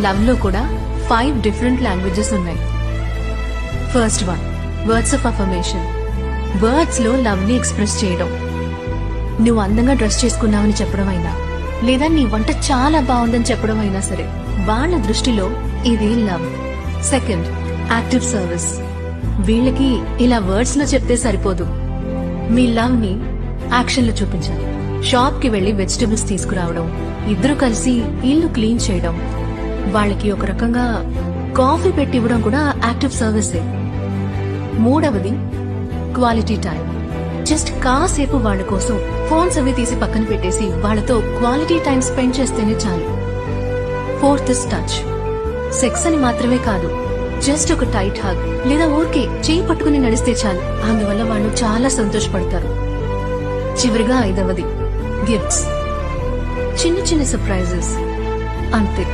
Love లో కూడా 5 different languages ఉన్నాయి. First one, words of affirmation. Words లో లవ్ ని ఎక్స్ప్రెస్ చేయడం. నువ్వు అందంగా డ్రెస్ చేసుకున్నావని చెప్పడం అయినా, లేదా నీ వంట చాలా బాగుందని చెప్పడం అయినా సరే, వాళ్ళ దృష్టిలో ఇది లవ్. Second, active service. వీళ్ళకి ఇలా వర్డ్స్ లో చెప్తే సరిపోదు, మీ లవ్ ని యాక్షన్ లో చూపించాలి. షాప్ కి వెళ్లి వెజిటబుల్స్ తీసుకురావడం, ఇద్దరు కలిసి ఇల్లు క్లీన్ చేయడం, వాళ్ళకి ఒక రకంగా కాఫీ పెట్టి ఇవ్వడం కూడా యాక్టివ్ సర్వీసే. మూడవది, క్వాలిటీ టైం. జస్ట్ కాసేపు వాళ్ళ కోసం ఫోన్స్ అవి తీసి పక్కన పెట్టేసి వాళ్ళతో క్వాలిటీ టైం స్పెండ్ చేస్తేనే చాలు. Fourth is touch. సెక్స్ అని మాత్రమే కాదు, జస్ట్ ఒక టైట్ హగ్ లేదా ఊరికే చేయి పట్టుకుని నడిస్తే చాలు, అందువల్ల వాళ్ళు చాలా సంతోషపడతారు. చివరిగా ఐదవది, గిఫ్ట్స్. చిన్న చిన్న సర్ప్రైజెస్ అంతే.